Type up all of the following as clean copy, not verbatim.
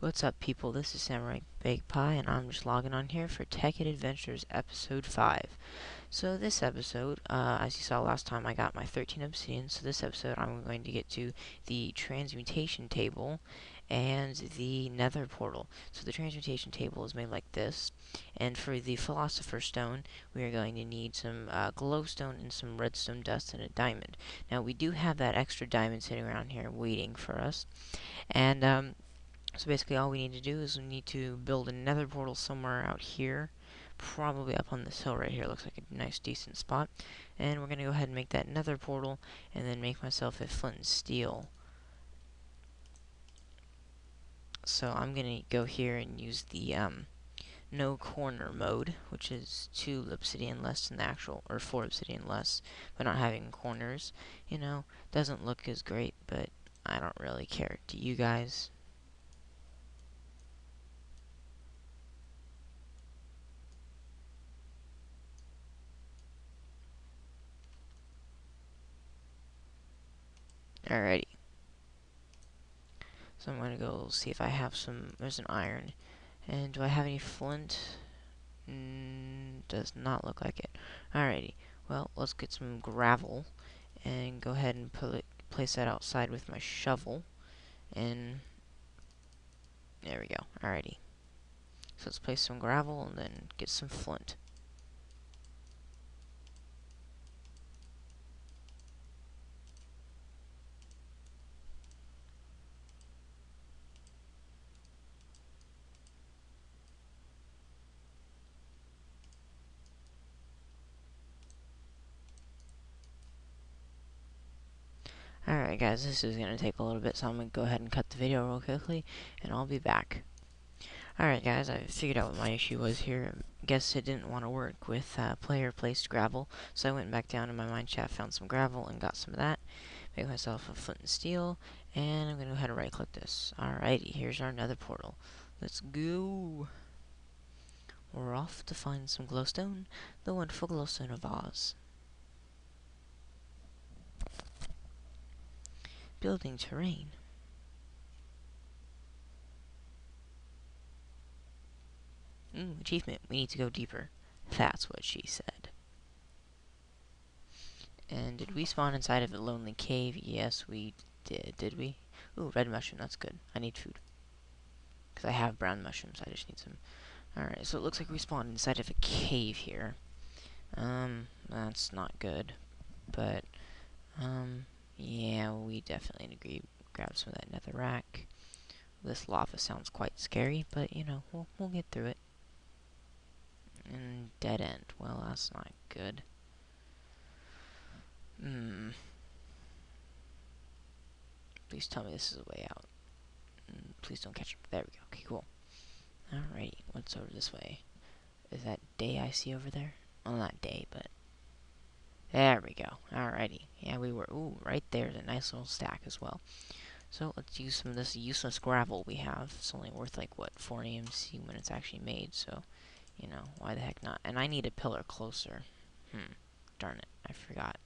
What's up, people? This is Samurai Baked Pie, and I'm just logging on here for Tekkit Adventures Episode 5. So this episode, as you saw last time, I got my 13 obsidian, so this episode I'm going to get to the transmutation table and the nether portal. So the transmutation table is made like this, and for the philosopher's stone, we are going to need some glowstone and some redstone dust and a diamond. Now, we do have that extra diamond sitting around here waiting for us, and so basically all we need to do is we need to build a nether portal somewhere out here. Probably up on this hill right here. Looks like a nice decent spot. And we're going to go ahead and make that nether portal and then make myself a flint and steel. So I'm going to go here and use the no corner mode, which is 2 obsidian less than the actual, or 4 obsidian less, but not having corners. You know, doesn't look as great, but I don't really care. Do you guys? Alrighty. So I'm going to go see if I have some. There's an iron. And do I have any flint? Does not look like it. Alrighty. Well, let's get some gravel and go ahead and place that outside with my shovel. And there we go. Alrighty. So let's place some gravel and then get some flint. Alright guys, this is going to take a little bit, so I'm going to go ahead and cut the video real quickly, and I'll be back. Alright guys, I figured out what my issue was here. Guess it didn't want to work with player placed gravel, so I went back down in my mine shaft, found some gravel, and got some of that. Make myself a flint and steel, and I'm going to go ahead and right click this. Alrighty, here's our nether portal. Let's go! We're off to find some glowstone, the wonderful glowstone of Oz. Building terrain. Achievement. We need to go deeper. That's what she said. And did we spawn inside of a lonely cave? Yes, we did. Did we? Ooh, red mushroom. That's good. I need food. Because I have brown mushrooms. I just need some. Alright, so it looks like we spawned inside of a cave here. That's not good. But, yeah, we definitely need to grab some of that netherrack. This lava sounds quite scary, but, you know, we'll get through it. And dead end. Well, that's not good. Please tell me this is a way out. Please don't catch him. There we go. Okay, cool. Alrighty, what's over this way? Is that day I see over there? Well, not day, but... There we go. Alrighty. Yeah, we were... Ooh, right there's a nice little stack as well. So, let's use some of this useless gravel we have. It's only worth, like, what, 4 AMC when it's actually made, so... You know, why the heck not? And I need a pillar closer. Darn it, I forgot.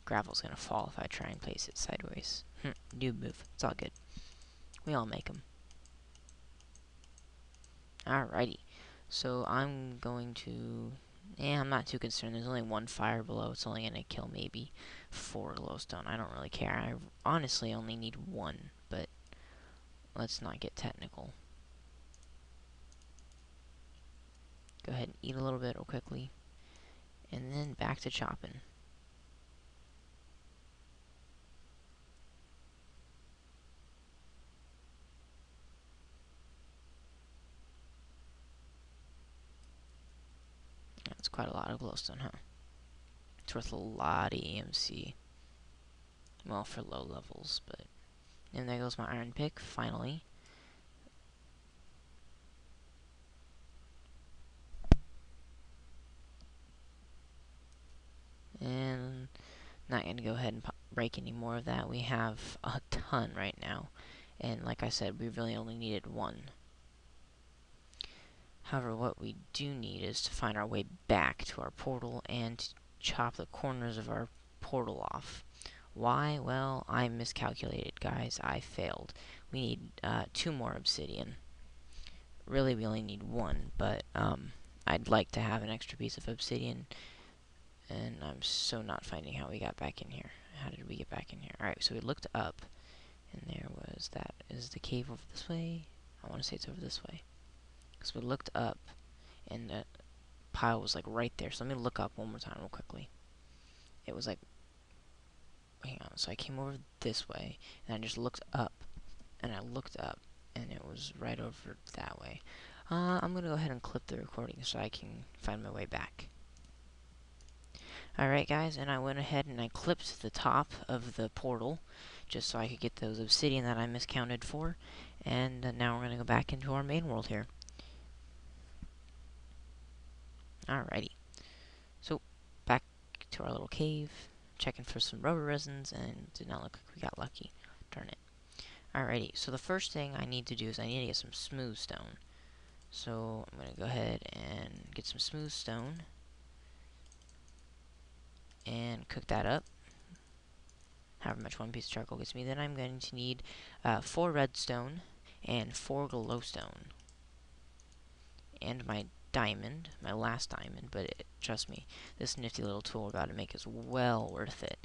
Gravel's gonna fall if I try and place it sideways. Noob move. It's all good. We all make them. Alrighty. So I'm going to... I'm not too concerned. There's only 1 fire below. It's only gonna kill maybe 4 glowstone. I don't really care. I honestly only need 1, but let's not get technical. Go ahead and eat a little bit real quickly. And then back to chopping. That's quite a lot of glowstone, huh? It's worth a lot of EMC. Well, for low levels, but... And there goes my iron pick, finally. And... Not going to go ahead and break any more of that. We have a ton right now. And like I said, we really only needed 1. However, what we do need is to find our way back to our portal and chop the corners of our portal off. Why? Well, I miscalculated, guys. I failed. we need 2 more obsidian. Really, we only need 1, but I'd like to have an extra piece of obsidian, and I'm so not finding how we got back in here. How did we get back in here? Alright, so we looked up, and there was that. Is the cave over this way? I want to say it's over this way. Because we looked up, and the pile was like right there. So let me look up one more time real quickly. It was like, hang on, so I came over this way, and I just looked up, and I looked up, and it was right over that way. I'm going to go ahead and clip the recording so I can find my way back. Alright guys, and I went ahead and I clipped the top of the portal just so I could get those obsidian that I miscounted for, and now we're going to go back into our main world here. Alrighty, so back to our little cave, checking for some rubber resins, and did not look like we got lucky. Darn it. Alrighty, so the first thing I need to do is I need to get some smooth stone. So I'm going to go ahead and get some smooth stone and cook that up. However much 1 piece of charcoal gets me. Then I'm going to need 4 redstone and 4 glowstone. And my diamond, my last diamond, but trust me, this nifty little tool we're about to make is well worth it.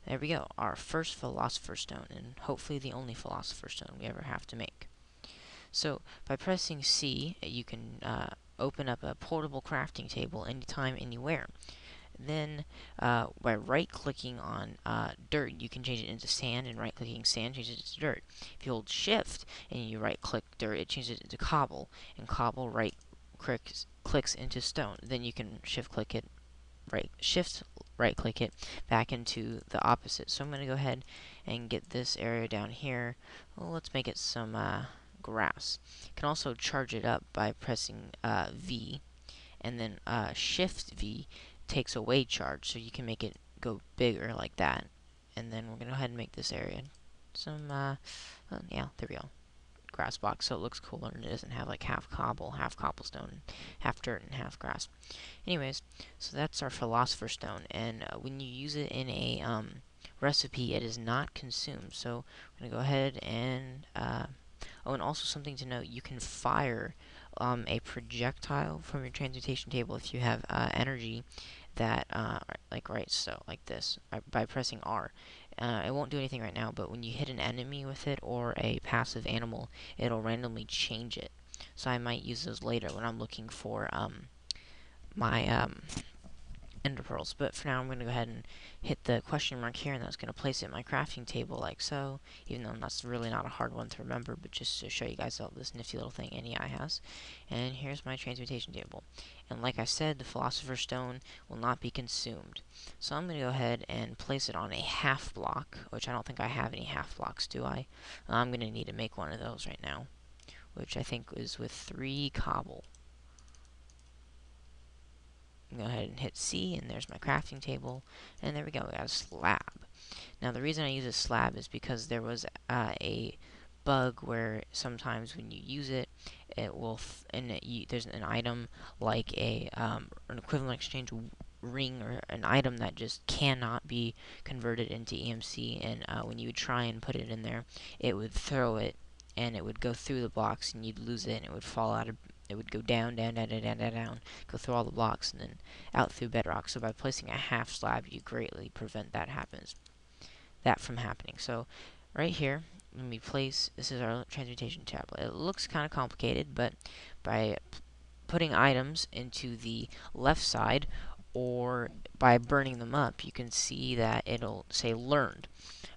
There we go, our first philosopher's stone, and hopefully the only philosopher's stone we ever have to make. So, by pressing C, you can open up a portable crafting table anytime, anywhere. Then, by right-clicking on dirt, you can change it into sand, and right-clicking sand changes it to dirt. If you hold Shift and you right-click dirt, it changes it into cobble, and cobble clicks into stone. Then you can shift-click it, right-click it back into the opposite. So I'm going to go ahead and get this area down here. Well, let's make it some grass. You can also charge it up by pressing V, and then Shift V takes away charge, so you can make it go bigger like that. And then we're going to go ahead and make this area some, yeah, there we go, grass box, so it looks cooler and it doesn't have like half cobble, half cobblestone, half dirt, and half grass. Anyways, so that's our philosopher's stone, and when you use it in a recipe, it is not consumed. So I'm going to go ahead and oh, and also something to note, you can fire a projectile from your transmutation table if you have energy that, like this, by pressing R. It won't do anything right now, but when you hit an enemy with it or a passive animal, it'll randomly change it. So I might use those later when I'm looking for my ender pearls. But for now, I'm going to go ahead and hit the question mark here, and that's going to place it in my crafting table like so, even though that's really not a hard one to remember, but just to show you guys all this nifty little thing NEI has. And here's my transmutation table. And like I said, the philosopher's stone will not be consumed. So I'm going to go ahead and place it on a half block, which I don't think I have any half blocks, do I? I'm going to need to make one of those right now, which I think is with 3 cobble. Go ahead and hit C, and there's my crafting table, and there we go, we got a slab. Now the reason I use a slab is because there was a bug where sometimes when you use it, it will there's an item like an equivalent exchange ring or an item that just cannot be converted into EMC, and when you would try and put it in there, it would throw it, and it would go through the blocks, and you'd lose it, and it would fall out of. It would go down, go through all the blocks, and then out through bedrock. So by placing a half slab, you greatly prevent that from happening. So right here, when we place, this is our transmutation tablet. It looks kind of complicated, but by putting items into the left side, or by burning them up, you can see that it'll say learned.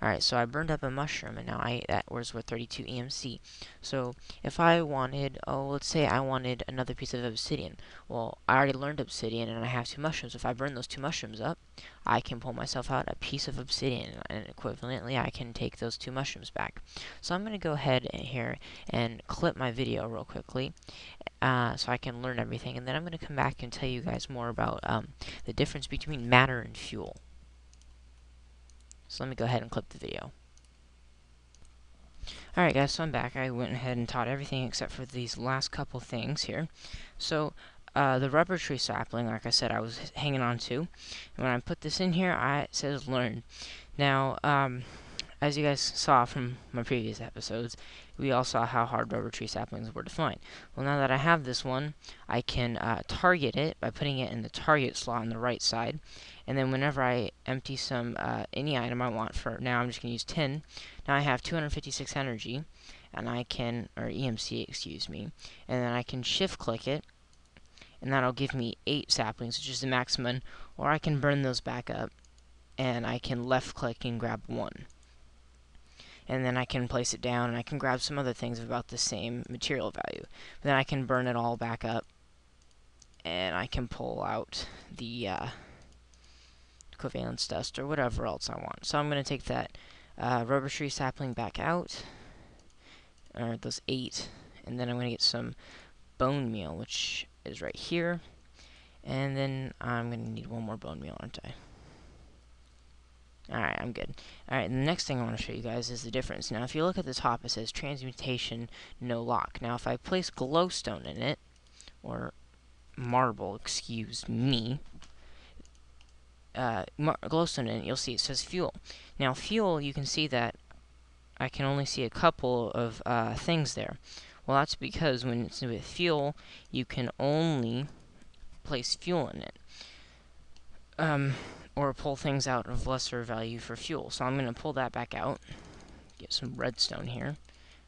Alright, so I burned up a mushroom, and now that was worth 32 EMC. So if I wanted, let's say I wanted another piece of obsidian. Well, I already learned obsidian, and I have 2 mushrooms. If I burn those 2 mushrooms up, I can pull myself out a piece of obsidian, and equivalently, I can take those 2 mushrooms back. So I'm going to go ahead here and clip my video real quickly, so I can learn everything, and then I'm going to come back and tell you guys more about the difference between matter and fuel. So let me go ahead and clip the video. Alright guys, so I'm back. I went ahead and taught everything except for these last couple things here. So, the rubber tree sapling, like I said, I was hanging on to. And when I put this in here, it says learn. Now, as you guys saw from my previous episodes, we all saw how hard rubber tree saplings were to find. Well, now that I have this one, I can target it by putting it in the target slot on the right side. And then whenever I empty some any item I want, for now I'm just going to use 10. Now I have 256 energy, and I can, or EMC, excuse me, and then I can shift click it, and that'll give me 8 saplings, which is the maximum, or I can burn those back up, and I can left click and grab 1. And then I can place it down, and I can grab some other things of about the same material value. Then I can burn it all back up, and I can pull out the covalence dust or whatever else I want. So I'm going to take that rubber tree sapling back out, or those 8, and then I'm going to get some bone meal, which is right here, and then I'm going to need one more bone meal, aren't I? Alright, I'm good. Alright, the next thing I want to show you guys is the difference. Now, if you look at the top, it says transmutation, no lock. Now, if I place glowstone in it, or marble, excuse me, glowstone in it, you'll see it says fuel. Now, fuel, you can see that I can only see a couple of things there. Well, that's because when it's with fuel, you can only place fuel in it. Or pull things out of lesser value for fuel. So I'm going to pull that back out, get some redstone here.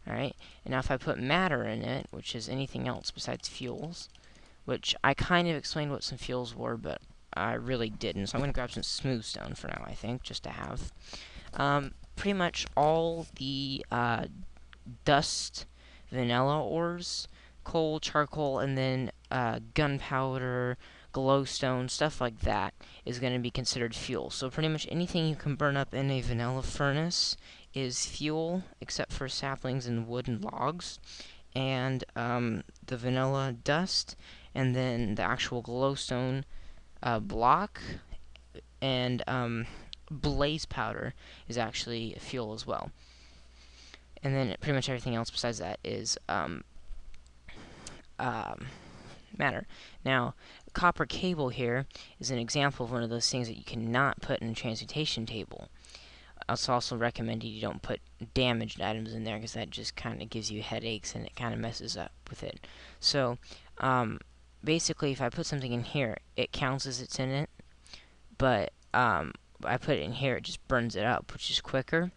Alright, and now if I put matter in it, which is anything else besides fuels, which I kind of explained what some fuels were, but I really didn't. So I'm going to grab some smooth stone for now, I think, just to have. Pretty much all the dust, vanilla ores, coal, charcoal, and then gunpowder, glowstone, stuff like that is going to be considered fuel. So pretty much anything you can burn up in a vanilla furnace is fuel, except for saplings and wood and logs, and the vanilla dust, and then the actual glowstone block, and blaze powder is actually fuel as well. And then pretty much everything else besides that is matter. Now, copper cable here is an example of one of those things that you cannot put in a transmutation table. I also recommend you don't put damaged items in there, because that just kind of gives you headaches and it kind of messes up with it. So, basically, if I put something in here, it counts as it's in it, but I put it in here, it just burns it up, which is quicker.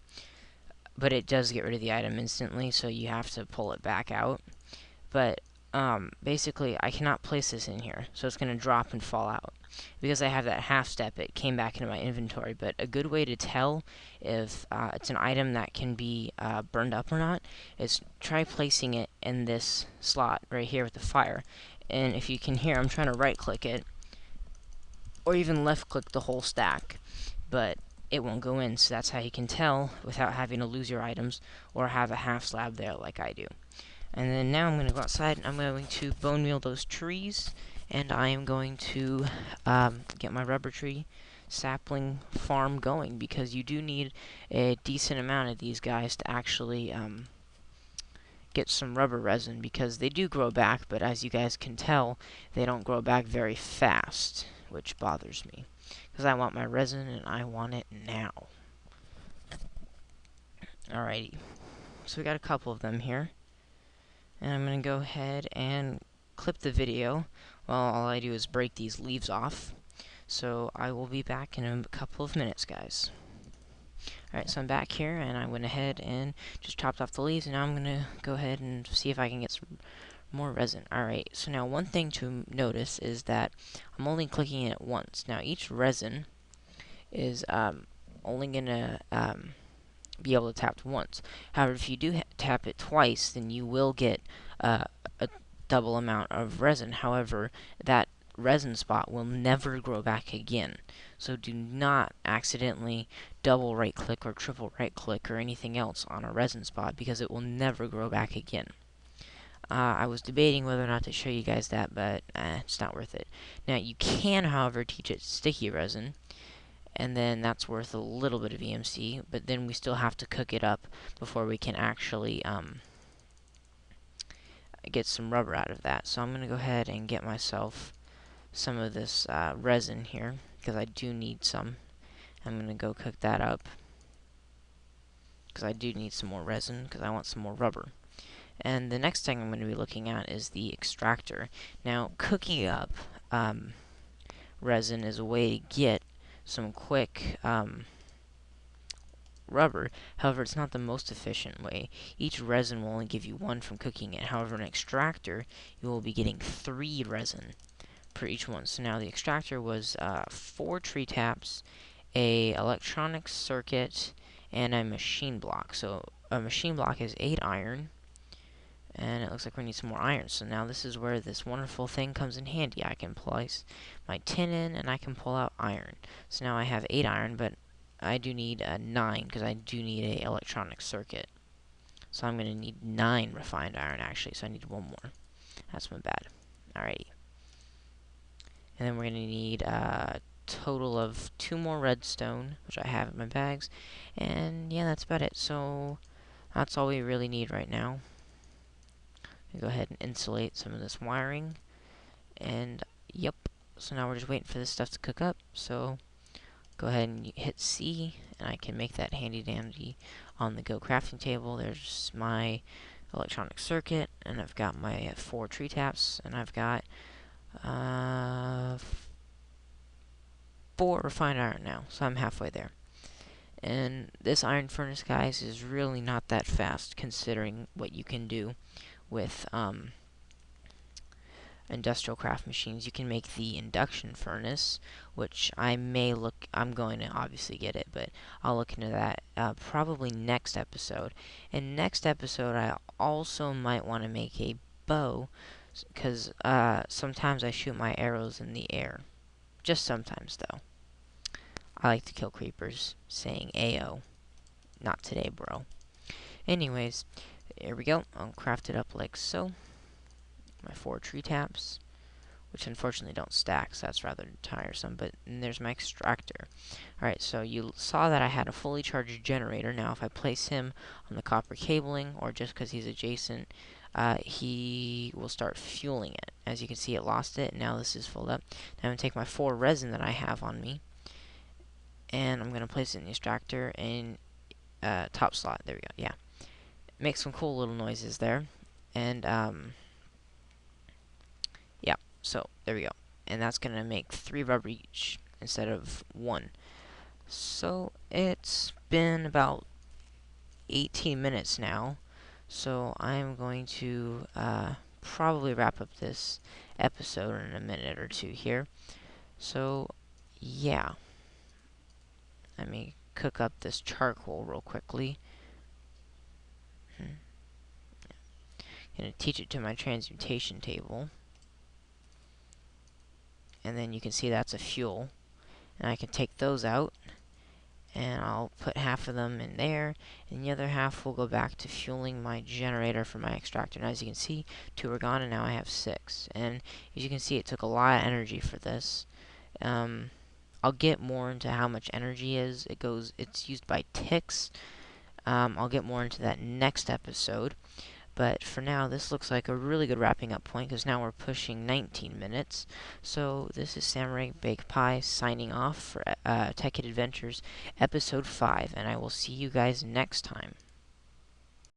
But it does get rid of the item instantly, so you have to pull it back out. But basically, I cannot place this in here, so it's going to drop and fall out. Because I have that half step, it came back into my inventory. But a good way to tell if it's an item that can be burned up or not is try placing it in this slot right here with the fire. And if you can hear, I'm trying to right-click it, or even left-click the whole stack, but it won't go in. So that's how you can tell without having to lose your items or have a half slab there like I do. And then now I'm going to go outside and I'm going to bone meal those trees, and I am going to get my rubber tree sapling farm going, because you do need a decent amount of these guys to actually get some rubber resin, because they do grow back, but as you guys can tell, they don't grow back very fast, which bothers me, because I want my resin and I want it now. Alrighty, so we got a couple of them here. And I'm going to go ahead and clip the video while all I do is break these leaves off. So I will be back in a couple of minutes, guys. Alright, so I'm back here, and I went ahead and just chopped off the leaves, and now I'm going to go ahead and see if I can get some more resin. Alright, so now one thing to notice is that I'm only clicking it once. Now each resin is only going to be able to tap once. However, if you do tap it twice, then you will get a double amount of resin. However, that resin spot will never grow back again. So do not accidentally double right click or triple right click or anything else on a resin spot, because it will never grow back again. I was debating whether or not to show you guys that, but it's not worth it. Now you can, however, teach it sticky resin, and then that's worth a little bit of EMC, but then we still have to cook it up before we can actually get some rubber out of that. So I'm going to go ahead and get myself some of this resin here, because I do need some. I'm going to go cook that up, because I do need some more resin, because I want some more rubber. And the next thing I'm going to be looking at is the extractor. Now, cooking up resin is a way to get some quick rubber. However, it's not the most efficient way. Each resin will only give you one from cooking it. However, an extractor, you will be getting 3 resin per each one. So now the extractor was 4 tree taps, a electronic circuit, and a machine block. So a machine block is 8 iron, and it looks like we need some more iron. So now this is where this wonderful thing comes in handy. I can place my tin in, and I can pull out iron. So now I have 8 iron, but I do need 9, because I do need a electronic circuit. So I'm going to need 9 refined iron, actually, so I need 1 more. That's my bad. Alrighty. And then we're going to need a total of 2 more redstone, which I have in my bags. And yeah, that's about it. So that's all we really need right now. Go ahead and insulate some of this wiring. And yep, so now we're just waiting for this stuff to cook up. So go ahead and hit C, and I can make that handy dandy on the Go crafting table. There's my electronic circuit, and I've got my 4 tree taps, and I've got 4 refined iron now, so I'm halfway there. And this iron furnace, guys, is really not that fast, considering what you can do with industrial craft machines. You can make the induction furnace, which I'm going to obviously get it, but I'll look into that probably next episode. And next episode, I also might want to make a bow, because sometimes I shoot my arrows in the air. Just sometimes, though. I like to kill creepers, saying Ayo. Not today, bro. Anyways, here we go. I'll craft it up like so. My 4 tree taps, which unfortunately don't stack, so that's rather tiresome. But there's my extractor. Alright, so you saw that I had a fully charged generator. Now, if I place him on the copper cabling, or just because he's adjacent, he will start fueling it. As you can see, it lost it. Now this is filled up. Now I'm going to take my 4 resin that I have on me, and I'm going to place it in the extractor in top slot. There we go. Yeah. Make some cool little noises there. And, yeah. So, there we go. And that's going to make 3 rubber each instead of 1. So, it's been about 18 minutes now. So, I'm going to probably wrap up this episode in a minute or 2 here. So, yeah. Let me cook up this charcoal real quickly. Gonna teach it to my transmutation table. And then you can see that's a fuel. And I can take those out, and I'll put half of them in there, and the other half will go back to fueling my generator for my extractor. And as you can see, 2 are gone, and now I have 6. And as you can see, it took a lot of energy for this. I'll get more into how much energy is. It's used by ticks. I'll get more into that next episode. But for now, this looks like a really good wrapping up point, because now we're pushing 19 minutes. So this is Samurai Bake Pie signing off for Tekkit Adventures Episode 5, and I will see you guys next time.